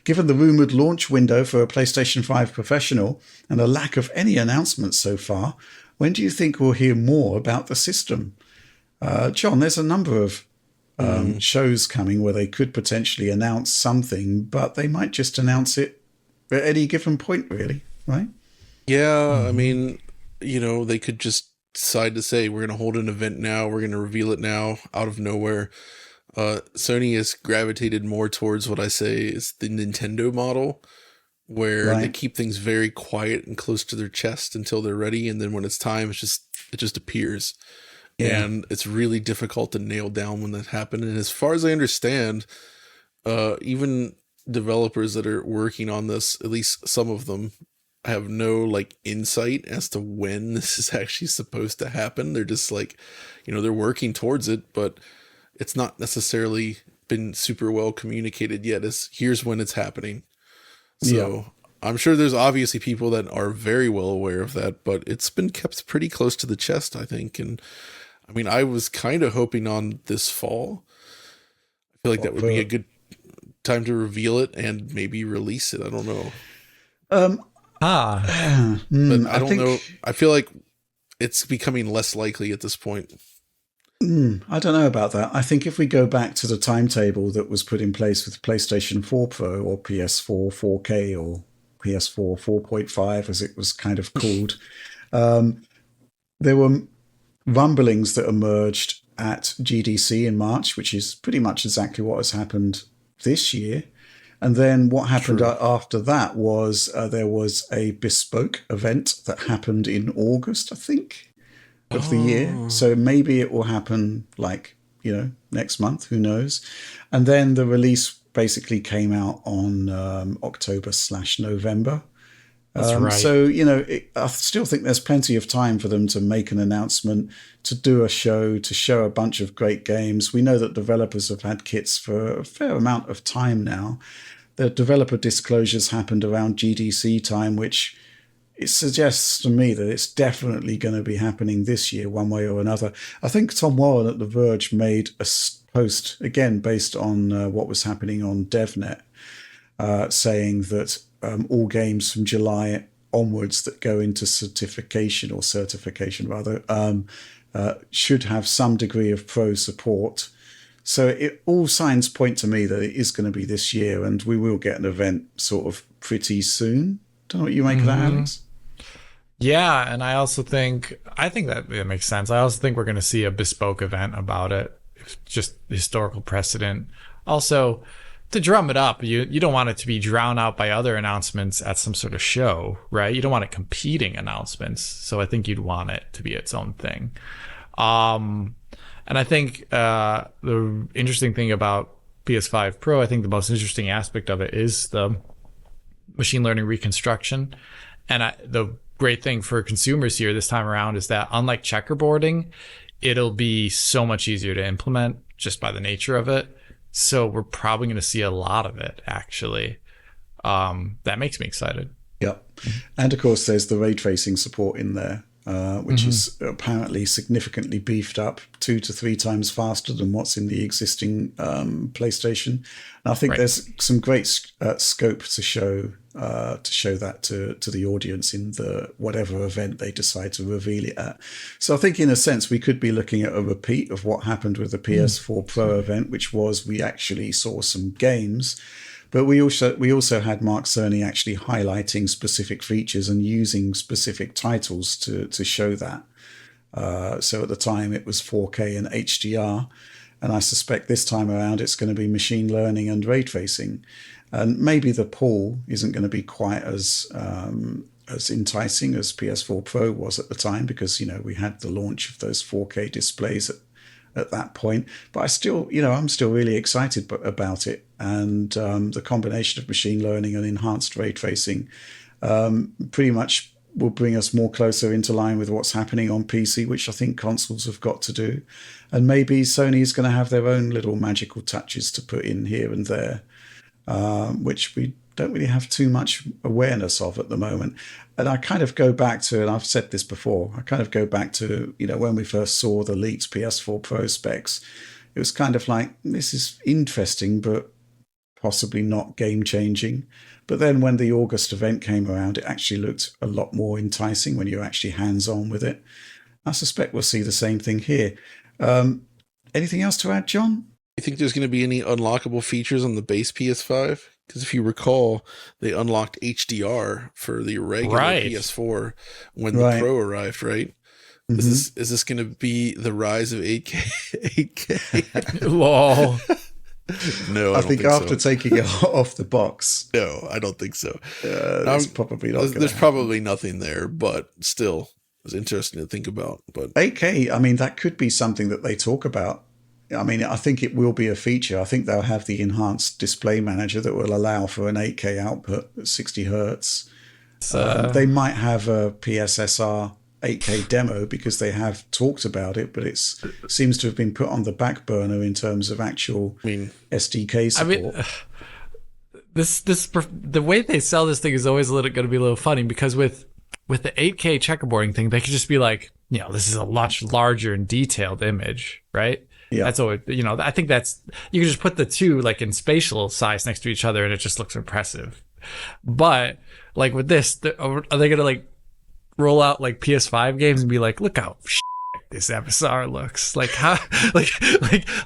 given the rumoured launch window for a PlayStation 5 Professional and a lack of any announcements so far, when do you think we'll hear more about the system? John, there's a number of shows coming where they could potentially announce something, but they might just announce it at any given point, really, right? Yeah, I mean, they could just decide to say, we're going to hold an event now, we're going to reveal it now, out of nowhere. Sony has gravitated more towards what I say is the Nintendo model, where they Right. keep things very quiet and close to their chest until they're ready, and then when it's time, it just appears. Yeah. And it's really difficult to nail down when that happened. And as far as I understand, even developers that are working on this, at least some of them, have no like insight as to when this is actually supposed to happen. They're just like, they're working towards it, but it's not necessarily been super well communicated yet as here's when it's happening. Yeah. So I'm sure there's obviously people that are very well aware of that, but it's been kept pretty close to the chest, I think. And I mean, I was kind of hoping on this fall. I feel like that would be a good time to reveal it and maybe release it. I don't know. Um, Ah, But I I don't think know. I feel like it's becoming less likely at this point. I don't know about that. I think if we go back to the timetable that was put in place with PlayStation 4 Pro or PS4 4K or PS4 4.5, as it was kind of called, there were rumblings that emerged at GDC in March, which is pretty much exactly what has happened this year. And then what happened True. after that was there was a bespoke event that happened in August, I think, of the year. Oh, So maybe it will happen like, next month, who knows? And then the release basically came out on October/November. that's right. So, I still think there's plenty of time for them to make an announcement, to do a show, to show a bunch of great games. We know that developers have had kits for a fair amount of time now. The developer disclosures happened around GDC time, which it suggests to me that it's definitely going to be happening this year, one way or another. I think Tom Warren at The Verge made a post, again, based on what was happening on DevNet, saying that all games from July onwards that go into certification rather, should have some degree of pro support. So all signs point to me that it is going to be this year, and we will get an event sort of pretty soon. Don't know what you make of that, Alex. Yeah, and I think that it makes sense. I also think we're going to see a bespoke event about it, just historical precedent. Also, to drum it up, you don't want it to be drowned out by other announcements at some sort of show, right? You don't want it competing announcements. So I think you'd want it to be its own thing. And I think the interesting thing about PS5 Pro, I think the most interesting aspect of it is the machine learning reconstruction. And the great thing for consumers here this time around is that unlike checkerboarding, it'll be so much easier to implement just by the nature of it. So we're probably going to see a lot of it, actually. That makes me excited. Yep. And of course, there's the ray tracing support in there, which is apparently significantly beefed up 2 to 3 times faster than what's in the existing PlayStation. And I think there's some great scope to show that to the audience in the whatever event they decide to reveal it at. So I think in a sense we could be looking at a repeat of what happened with the PS4 Pro event, which was we actually saw some games. But we also had Mark Cerny actually highlighting specific features and using specific titles to show that. So at the time it was 4K and HDR, and I suspect this time around it's going to be machine learning and ray tracing, and maybe the pull isn't going to be quite as enticing as PS4 Pro was at the time, because we had the launch of those 4K displays at that point. But I'm still really excited about it. And the combination of machine learning and enhanced ray tracing pretty much will bring us more closer into line with what's happening on PC, which I think consoles have got to do. And maybe Sony's going to have their own little magical touches to put in here and there, which we don't really have too much awareness of at the moment. And I kind of go back to, and I've said this before, I kind of go back to, when we first saw the leaked PS4 Pro specs, it was kind of like, this is interesting, but possibly not game-changing. But then when the August event came around, it actually looked a lot more enticing when you're actually hands-on with it. I suspect we'll see the same thing here. Anything else to add, John? You think there's going to be any unlockable features on the base PS5? Because if you recall, they unlocked HDR for the regular PS4 when the Pro arrived, right? Mm-hmm. Is this going to be the rise of 8K? Lol. No, I think after taking it off the box. No, I don't think so. That's probably not. There's probably nothing there, but still, it's interesting to think about. But 8K, I mean, that could be something that they talk about. I mean, I think it will be a feature. I think they'll have the enhanced display manager that will allow for an 8K output at 60 hertz. They might have a PSSR 8K demo because they have talked about it, but it seems to have been put on the back burner in terms of actual SDK support. The way they sell this thing is always going to be a little funny, because with the 8K checkerboarding thing, they could just be like, this is a much larger and detailed image, right? Yeah. That's always, I think that's, you can just put the two like in spatial size next to each other and it just looks impressive. But like with this, are they going to like roll out like PS5 games and be like, look how this FSR looks? Like how, like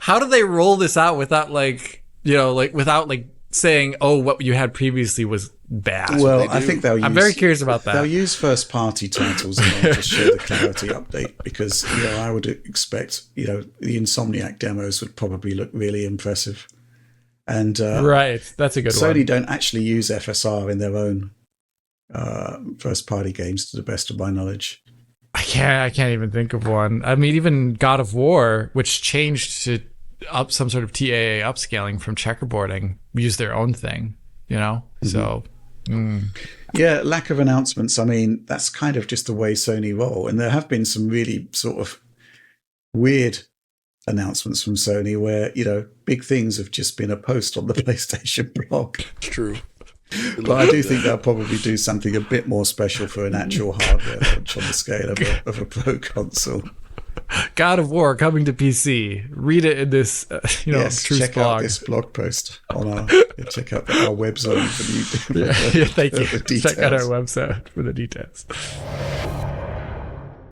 how do they roll this out without without saying, oh, what you had previously was bad? Well, I think I'm very curious about that. They'll use first-party titles in order to show the clarity update, because I would expect the Insomniac demos would probably look really impressive. And right, that's a good one. Sony don't actually use FSR in their own first-party games, to the best of my knowledge. I can't even think of one. I mean, even God of War, which changed to up some sort of TAA upscaling from checkerboarding, use their own thing, Mm-hmm. So yeah, lack of announcements. I mean, that's kind of just the way Sony roll, and there have been some really sort of weird announcements from Sony where big things have just been a post on the PlayStation blog. It's true. But I do think they'll probably do something a bit more special for an actual hardware launch on the scale of a Pro console. God of War coming to PC. Read it in this, yes, Truth check blog. out this blog post on check out our website for the thank you. the details. Check out our website for the details.